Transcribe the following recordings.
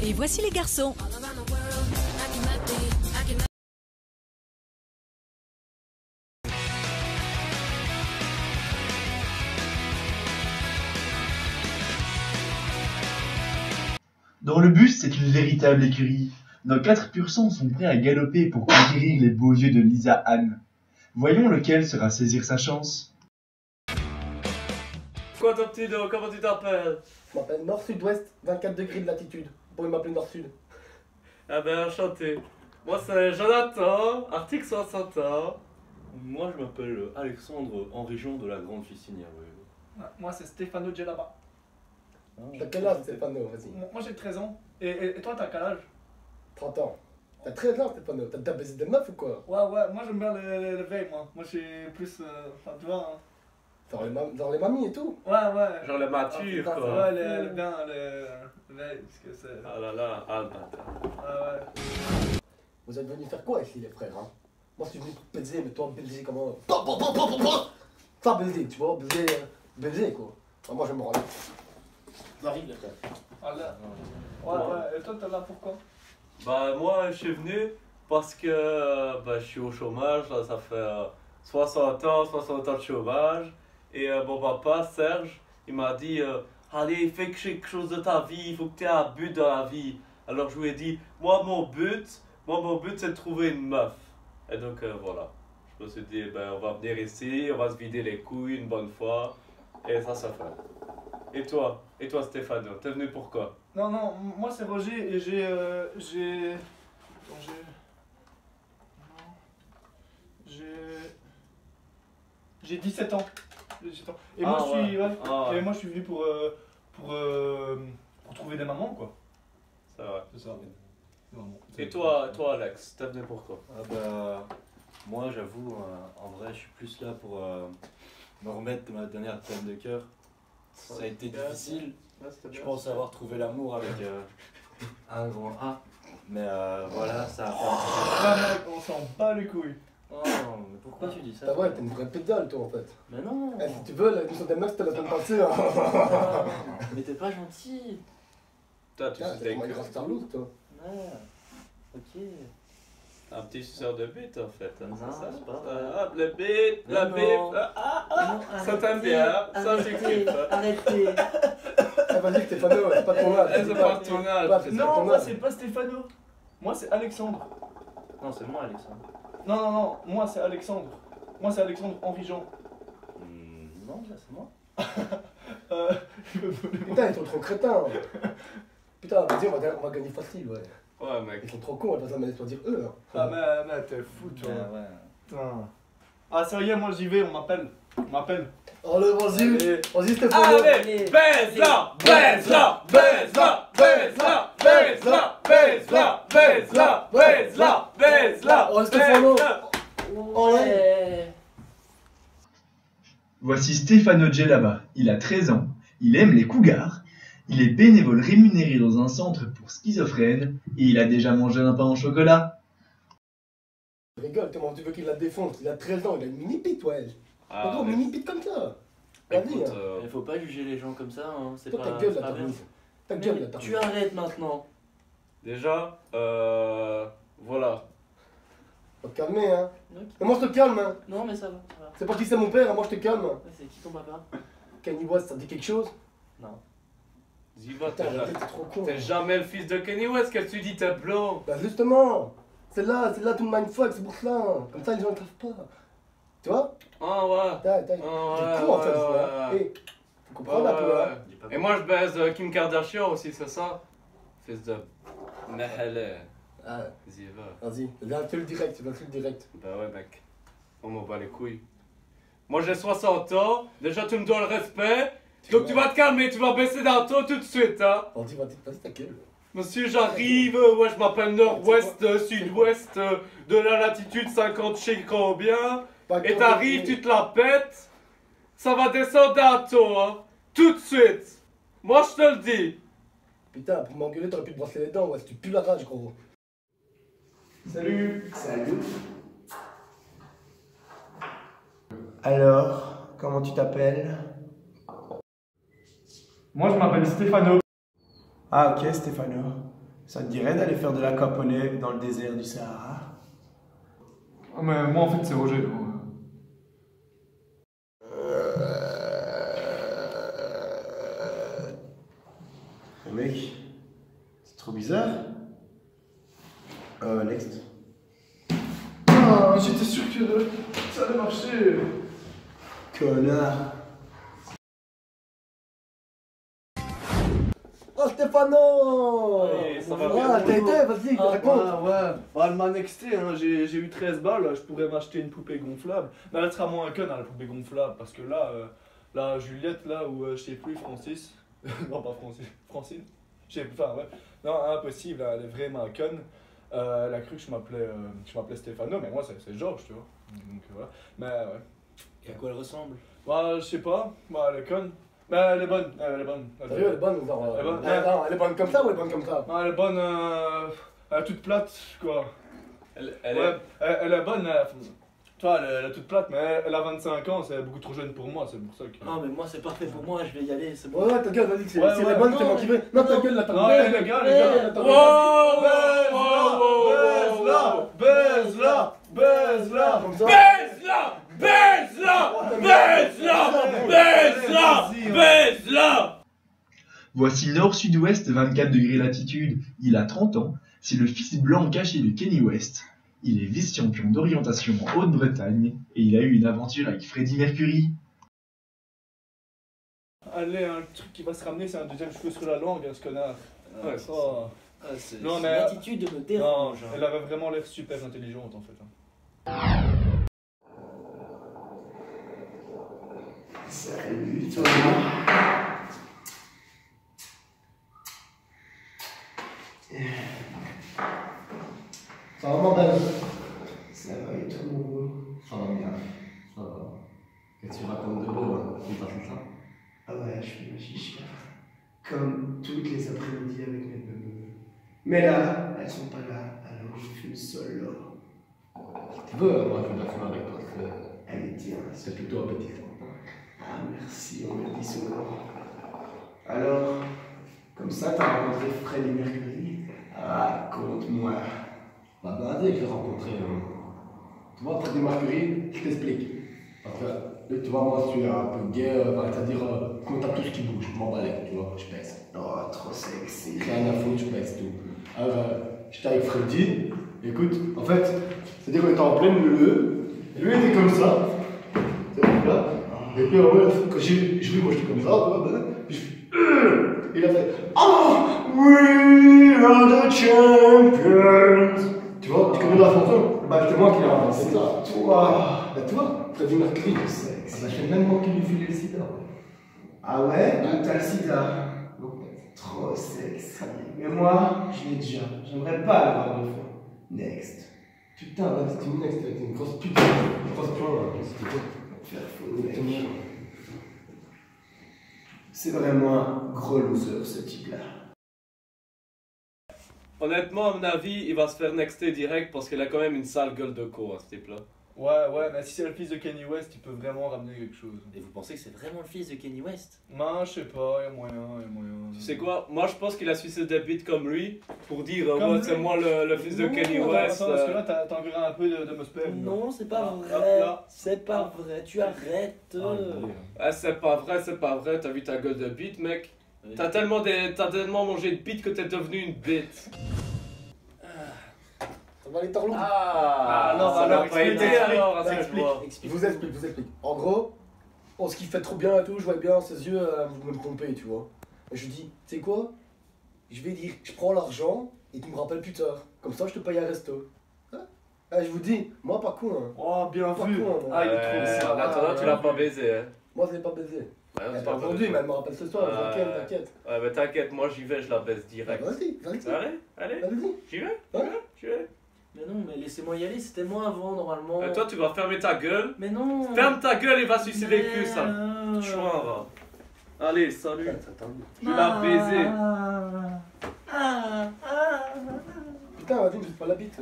Et voici les garçons. Dans le bus, c'est une véritable écurie. Nos 4 pur sang sont prêts à galoper pour conquérir les beaux yeux de Lisa Anne. Voyons lequel sera saisir sa chance. Quoi ton petit dos, comment tu t'appelles? Je m'appelle Nord-Sud-Ouest, 24 degrés de latitude. Vous pouvez m'appeler Nord-Sud. Ah ben enchanté. Moi c'est Jonathan, article 60 ans. Moi je m'appelle Alexandre Henri Jean de la Grande Fistinière. Moi c'est Stéphano Djellaba. T'as quel âge, Stéphano? Vas-y. Moi j'ai 13 ans. Et toi t'as quel âge? 30 ans. T'as 13 ans, Stéphano. T'as déjà baisé des meufs ou quoi? Ouais, moi j'aime bien les veilles, moi. Moi je suis plus. Enfin, tu vois. Hein. Genre les mamies et tout. Ouais. Genre le mature Ah, quoi. ouais, les veilles, parce que c'est. Ah là là, ah le bâtard. Ouais. Vous êtes venus faire quoi ici, les frères, hein? Moi, je suis venu pour baiser, mais toi, baiser comment? Pas baiser, tu vois, baiser quoi. Ah, moi, je me rends là. J'arrive, les frères. Ah là. Ouais. Et toi t'es là pourquoi? Bah moi je suis venu parce que bah, je suis au chômage, là ça fait 60 ans de chômage. Et mon papa, Serge, il m'a dit allez, fais quelque chose de ta vie, il faut que tu aies un but dans la vie. Alors je lui ai dit, moi mon but c'est de trouver une meuf. Et donc voilà, je me suis dit, ben, on va venir ici, on va se vider les couilles une bonne fois. Et ça fait. Et toi Stéphano, t'es venu pourquoi? Non, moi c'est Roger et j'ai 17 ans. Et moi, moi je suis venu pour trouver des mamans quoi. C'est vrai. C'est ça. Et toi Alex, t'es venu pourquoi? Ah bah moi j'avoue en vrai je suis plus là pour me remettre de ma dernière peine de cœur. Ça a été difficile. Je pense avoir trouvé l'amour avec un grand A. Mais voilà, ça a fait Ah mec, on s'en bat les couilles. Oh, mais pourquoi tu dis ça? T'as vrai, t'es une vraie pédale, toi, en fait. Mais non. Eh, si tu veux, la mission des meufs, c'était la semaine passée. Hein. Mais t'es pas gentil. Toi, tu T'es vraiment une grosse starlouse, toi. Ouais. Ok. Un petit suceur de bite en fait. Hein, Non, c'est ça? c'est pas vrai. Hop, le bite, la Non. bite. Ça t'aime bien, ça tu kiffes. Arrêtez. Eh, vas-y, Stéphano, c'est pas ton âge. C'est pas ton âge. Non, moi c'est pas Stéphano. Moi c'est Alexandre. Non, c'est moi Alexandre. Non, moi c'est Alexandre. Moi c'est Alexandre Henri Jean. Non, ça c'est moi. Putain, ils sont trop crétins. Putain, vas-y, on va gagner facile, ouais. Ouais, mec. Ils sont trop cons, on va pas jamais dire eux. Hein. Ah mais t'es fou toi. Ouais. Putain. Ah sérieux, moi j'y vais, on m'appelle. Allez, vas-y, Stéphano. Allez, baise-la, baise-la, baise-la, baise-la, baise-la, baise-la, baise-la, baise-la, baise-la. Oh, Stéphano. Ouais. Voici Stéphano Djellaba. Il a 13 ans, il aime les cougars, il est bénévole rémunéré dans un centre pour schizophrènes et il a déjà mangé un pain au chocolat. Rigole, comment tu veux qu'il la défonce? Il a 13 ans, il a une mini-pite, ouais. Ah, Pas gros, mais- mini-pite comme ça. Vas-y, Écoute, hein. Il faut pas juger les gens comme ça, hein. C'est Toi, pas. ta gueule, c'est là, pas t'as bien. Ta gueule, là, Mais t'as tu arrêtes maintenant. déjà, voilà. Faut te calmer, hein. Ok. Mais moi, je te calme, hein. Non, mais ça va. C'est pas qui c'est mon père, hein. Moi, je te calme. Ouais, c'est qui ton papa? Kanye West, ça te dit quelque chose? Non. Dis va, Putain, t'es trop con. t'es jamais le fils de Kenny West, qu'est-ce que tu dis, t'es blanc? Bah, justement. C'est là tout le mindfuck, c'est pour ça. Comme ça, les gens ne savent pas. Tu vois? Ah ouais. T'es ouais, con, en fait, ouais, ça. ouais. Et faut comprendre un peu, hein. Dis pas Et moi je baise Kim Kardashian aussi, c'est ça? Fils de... Mahale. Ah, Vas-y, va. vas-y, viens le direct, Bah ouais mec, on m'en bat les couilles. Moi j'ai 60 ans, déjà tu me dois le respect, donc tu vas te calmer, tu vas baisser d'un ton tout de suite hein. Vas-y, ta gueule. Monsieur j'arrive, ouais je m'appelle Nord-Ouest, Sud-Ouest, de la latitude 50 je sais combien, et t'arrives, tu te la pètes, ça va descendre d'un ton hein, tout de suite. Moi je te le dis. Putain, pour m'engueuler, t'aurais pu te brosser les dents, ouais, tu pues la rage, gros. Salut. Alors, comment tu t'appelles? Moi je m'appelle Stéphano. Ah ok Stéphano. Ça te dirait d'aller faire de l'aquaponie dans le désert du Sahara? Ah, mais moi, en fait, c'est Roger. Mec, c'est trop bizarre. Next. Ah, j'étais sûr que ça allait marcher. Connard. Oh Stéphano! Allez, ça va Ah, bien. t'as été, vas-y, raconte! Ouais. Bah, elle m'a nexté, hein. J'ai eu 13 balles, là, je pourrais m'acheter une poupée gonflable. Mais elle sera moins conne, hein, la poupée gonflable, parce que là, Juliette, là, ou je sais plus, Francis. Non, pas Francis, Francine. Je sais plus, enfin, ouais. Non, impossible, elle est vraiment conne. Elle a cru que je m'appelais Stéphano, mais moi, c'est Georges, tu vois. Donc, voilà. Mais, ouais. Et à quoi elle ressemble? Bah, je sais pas, bah, elle est conne. Mais elle est bonne, elle est bonne. Sérieux, elle est bonne, genre. Elle est bonne. Elle est bonne comme ça ou elle est bonne comme ça? Non, elle est bonne, elle est toute plate, quoi. Elle Ouais, elle est bonne, tu vois, elle est toute plate, mais elle a 25 ans, c'est beaucoup trop jeune pour moi, c'est pour ça que... Non, mais moi, c'est parfait pour moi, je vais y aller, c'est bon. Ouais, ta gueule, vas-y, c'est Ouais, elle ouais, est bonne, non, c'est moi qui veux. Non, ta gueule, là, ta Non, gueule. les gars, attends, baise-la, comme ça. Voici nord-sud-ouest 24 degrés latitude. Il a 30 ans. C'est le fils blanc caché de Kenny West. Il est vice-champion d'orientation en Haute-Bretagne et il a eu une aventure avec Freddie Mercury. Allez, un truc qui va se ramener, c'est un deuxième cheveu sur la langue, ce connard. Ouais, ça... Ah, c'est Non, son mais- attitude me Non, dérange. hein. elle avait vraiment l'air super intelligente, en fait. hein. Salut, toi. Ça va vraiment belle. Ça va et tout, mon beau? Ça va bien, ça va. Qu'est-ce que tu racontes de beau, hein? Tu passes ça? Ah ouais, je fais ma chicha. Comme toutes les après-midi avec mes bebeux. Mais là, elles sont pas là, alors je fume solo. Tu veux, moi je dois fumer avec toi, Allez, tiens, c'est plutôt appétissant. Ah, merci, on me le dit souvent. Alors, comme ça, t'as rencontré Freddie Mercury? Raconte-moi. Bah, dès que je l'ai rencontré, Tu vois, Freddie Mercury, je t'explique. parce que, tu vois, moi je suis un peu gay, c'est-à-dire, quand t'as tout ce qui bouge, je m'en balais, tu vois, je pèse. Oh, trop sexy. Rien à foutre, je pèse tout. Alors, J'étais avec Freddy, écoute, en fait, c'est-à-dire qu'on était en plein milieu, et lui il était comme ça, tu sais, là, et puis en fait, quand j'ai vu, moi j'étais comme ça, tu vois, puis je fais, il a fait, oh, we are the champions. Tu vois, tu connais la chanson? Bah, c'est moi qui l'ai inventé ça. Toi, bah, toi, Freddie Mercury, c'est ah sexy. bah, c'est même moi qui lui filais le sida. Ah ouais, donc t'as le sida. Trop sexy. Mais moi, je l'ai déjà. J'aimerais pas l'avoir deux fois. Next. Putain, là, c'est une next, t'es une grosse pute, une grosse plante, Faire faux, mec. C'est vraiment un gros loser, ce type-là. Honnêtement, à mon avis, il va se faire nexter direct parce qu'il a quand même une sale gueule de co, ce type-là. Ouais, mais si c'est le fils de Kenny West, il peut vraiment ramener quelque chose. Et vous pensez que c'est vraiment le fils de Kenny West? Non, je sais pas, il y a moyen. Tu sais quoi? Moi, je pense qu'il a sucé des beats comme lui pour dire Comme ouais, lui. c'est moi le fils de Non, Kenny attends, West. Attends, parce que là, t'as envie un peu de me spam. Non, c'est pas Ah, vrai. là. C'est pas vrai, tu arrêtes. Ah, c'est pas vrai, t'as vu ta gueule de beat, mec? T'as tellement mangé de beat que t'es devenu une bête. Ça va les torlons? Ah, non, ça alors, n'a pas explique, été alors, à explique, cette fois. Je vous explique. En gros, on se kiffait trop bien et tout, je voyais bien ses yeux, vous me tromper, tu vois. Et je lui dis, tu sais quoi? Je vais dire, je prends l'argent et tu me rappelles plus tard. Comme ça, je te paye un resto. Hein? Je vous dis, moi pas con, hein. Oh, bien Pas vu. con, hein, moi. Ah, il est trop En attendant, tu l'as pas baisé, hein. Moi, je l'ai pas baisé. Ouais, Elle tu pas l'as pas aujourd'hui, baisé. mais elle me rappelle ce soir, t'inquiète. Ouais, mais t'inquiète, moi j'y vais, je la baisse Bah, direct. Vas-y. Allez, Vas-y. j'y vais, Ouais. j'y vais. Mais non, mais laissez-moi y aller, c'était moi avant normalement. Toi, tu vas fermer ta gueule. Mais non. Ferme ta gueule et va sucer les culs, ça. Merde. Chouin, va. Allez, salut. Je vais Ah. la baiser. Putain, vas-y, me jette pas la bite.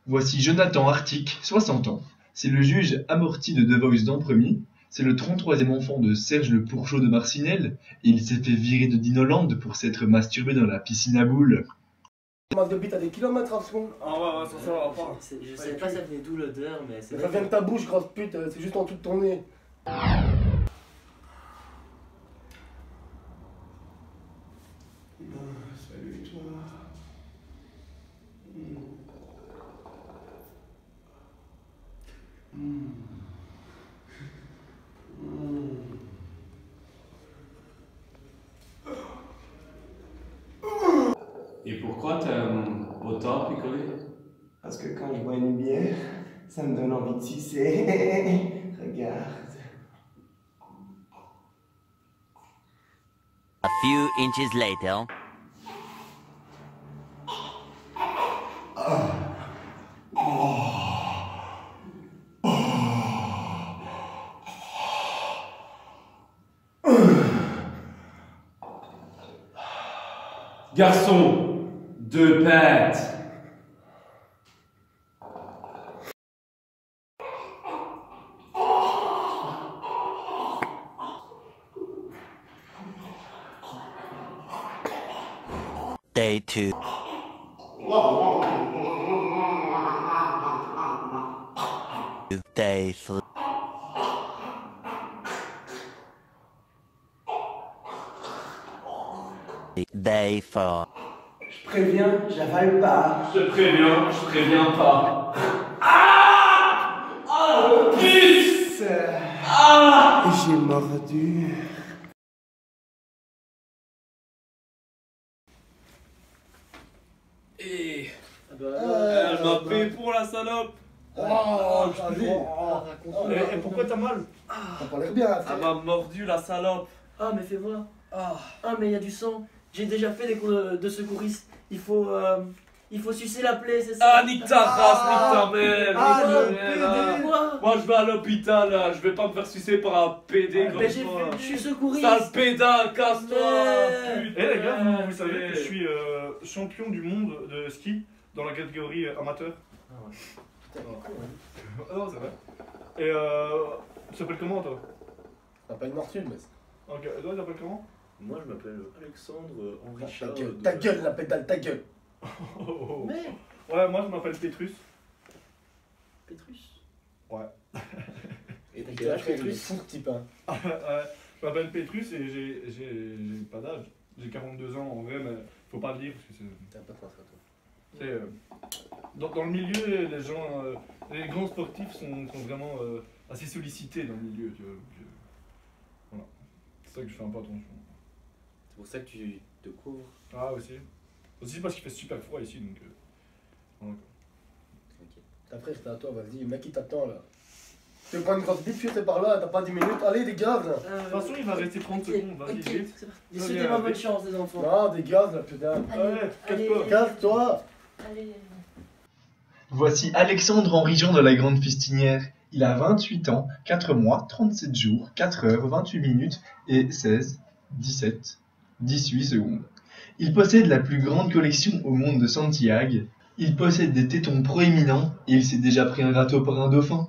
Voici Jonathan Arctic, 60 ans. C'est le juge amorti de The Voice dans premier. C'est le 33e enfant de Serge le Pourchaud de Marcinelle et il s'est fait virer de Dinoland pour s'être masturbé dans la piscine à boules. Mal de bite à des kilomètres à fond. Ah ouais, ça va pas. Je sais pas ça venait d'où l'odeur, mais c'est. Ça vient de ta bouche, grosse pute, c'est juste en dessous de ton nez. Salut toi. Et pourquoi t'aimes autant picoler? Parce que quand je bois une bière, ça me donne envie de sucer. Regarde. A few inches later. Garçon, 2 pattes. Day 2. Day 3. Day 4. Je préviens, j'avale pas. Je te préviens, je préviens pas. Ah! Oh, puce! Ah! J'ai mordu. Et Elle elle m'a payé pour la salope. Oh, Et pourquoi t'as mal? T'as pas l'air bien, Elle frère. m'a mordu la salope. Ah, mais fais voir. Ah, mais il y a du sang. J'ai déjà fait des cours de secouriste. Il faut sucer la plaie, c'est ça? Ah, nique ta race, nique ta mère, Ah, nique ta le mère, PD. là. Quoi? Moi je vais à l'hôpital là, je vais pas me faire sucer par un PD Mais comme toi. je suis secouriste. Sale pédale, casse-toi. Mais- putain. Eh les gars, vous savez que je suis champion du monde de ski dans la catégorie amateur? Putain, Ah non, c'est vrai. Et tu t'appelles comment toi? Ça s'appelle Nord-Sud, mais. Ok, toi tu t'appelles comment? Moi je m'appelle Alexandre Henri Ta Charles. gueule, ta gueule, la pédale, ta gueule. Mais, Ouais, moi je m'appelle Pétrus. Pétrus. Et T'as t'as quel âge, fait le Pétrus? fou, petit pain. Je m'appelle Pétrus et j'ai pas d'âge. J'ai 42 ans en vrai, mais faut pas le dire parce que c'est. T'es un peu quoi, ça, toi. C'est, dans le milieu, les gens, les grands sportifs sont vraiment assez sollicités dans le milieu, tu vois. Donc, voilà. C'est ça que je fais un peu attention. C'est pour ça que tu te couvres. Ah, aussi. Aussi parce qu'il fait super froid ici, donc. Voilà. Ta frère, c'est à toi, vas-y, le mec il t'attend là. Tu veux prendre une grosse bite, c'est par là, t'as pas 10 minutes, allez dégage là. De toute façon, il va rester 30 secondes, vas-y, vite. Souhaitez-moi bonne chance, les enfants. Non, dégage là, putain. Allez, casse-toi. Casse-toi. Allez. Voici Alexandre Henri Jean de la Grande Fistinière. Il a 28 ans, 4 mois, 37 jours, 4 heures, 28 minutes et 16, 17, 18 secondes. Il possède la plus grande collection au monde de Santiago. Il possède des tétons proéminents et il s'est déjà pris un râteau par un dauphin.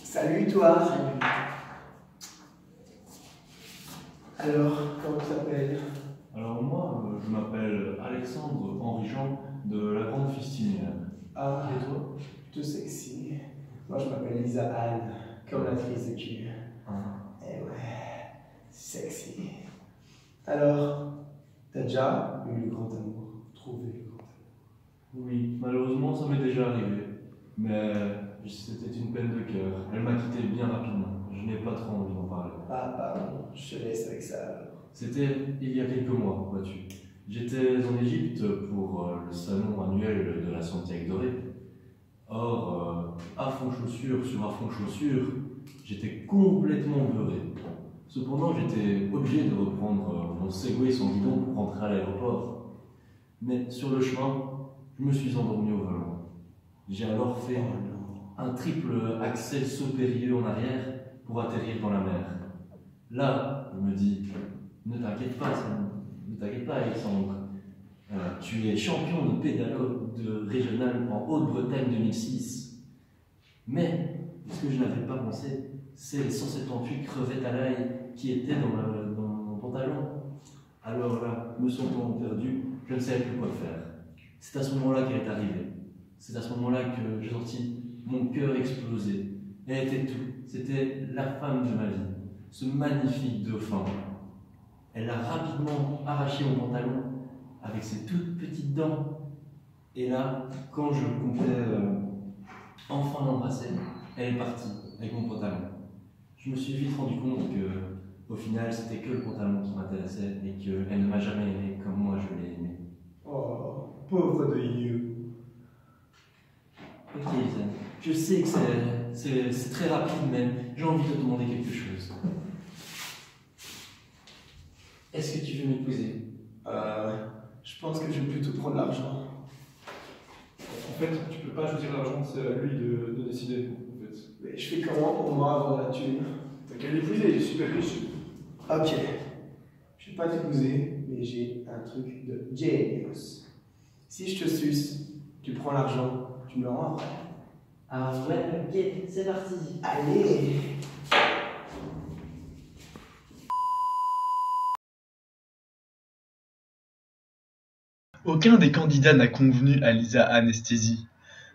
Salut toi. Alors, comment tu t'appelles? Alors moi, je m'appelle Alexandre Henri Jean de la Grande Fistinière. Ah, Et toi? plutôt sexy. Moi je m'appelle Lisa Anne, comme l'actrice de cul. Eh ouais, sexy. Alors, t'as déjà eu le grand amour? Trouvé le grand amour? Oui, malheureusement ça m'est déjà arrivé. Mais c'était une peine de cœur. Elle m'a quitté bien rapidement. Je n'ai pas trop envie d'en parler. Ah, pardon, je te laisse avec ça alors. C'était il y a quelques mois, vois-tu. J'étais en Égypte pour le salon annuel de la Santiago dorée. Or, à fond chaussures sur à fond chaussures, j'étais complètement beurré. Cependant, j'étais obligé de reprendre mon Segway sans guidon pour rentrer à l'aéroport. Mais sur le chemin, je me suis endormi au volant. J'ai alors fait un triple axel saut périlleux en arrière pour atterrir dans la mer. Là, je me dis, ne t'inquiète pas, Alexandre. Tu es champion de pédalo de régional en Haute-Bretagne 2006. Mais ce que je n'avais pas pensé, c'est les 178 crevettes à l'ail qui étaient dans mon pantalon. Alors là, me sentant perdu, je ne savais plus quoi faire. C'est à ce moment-là qu'elle est arrivée. C'est à ce moment-là que j'ai senti mon cœur exploser. Elle était tout. C'était la femme de ma vie. Ce magnifique dauphin. Elle a rapidement arraché mon pantalon avec ses toutes petites dents. Et là, quand je comptais enfin l'embrasser, elle est partie avec mon pantalon. Je me suis vite rendu compte que, au final, c'était que le pantalon qui m'intéressait et qu'elle ne m'a jamais aimé comme moi je l'ai aimé. Oh, pauvre de You. Ok, Lisa, je sais que c'est très rapide, mais j'ai envie de te demander quelque chose. Est-ce que tu veux m'épouser? Je pense que je vais plutôt prendre l'argent. En fait, tu peux pas choisir l'argent, c'est à lui de décider. En fait. Mais je fais comment pour moi avoir la thune? T'as qu'à l'épouser, il est super riche. Ok. Je vais pas t'épouser, mais j'ai un truc de genius. Si je te suce, tu prends l'argent, tu me le rends après. Ah ouais, ok, c'est parti. Allez! Aucun des candidats n'a convenu à Lisa Anesthésie.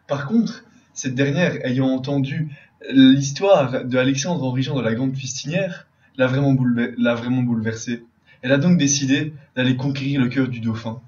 Par contre, cette dernière, ayant entendu l'histoire de Alexandre-Henri-Jean de la Grande Fistinière, l'a vraiment bouleversée. Elle a donc décidé d'aller conquérir le cœur du dauphin.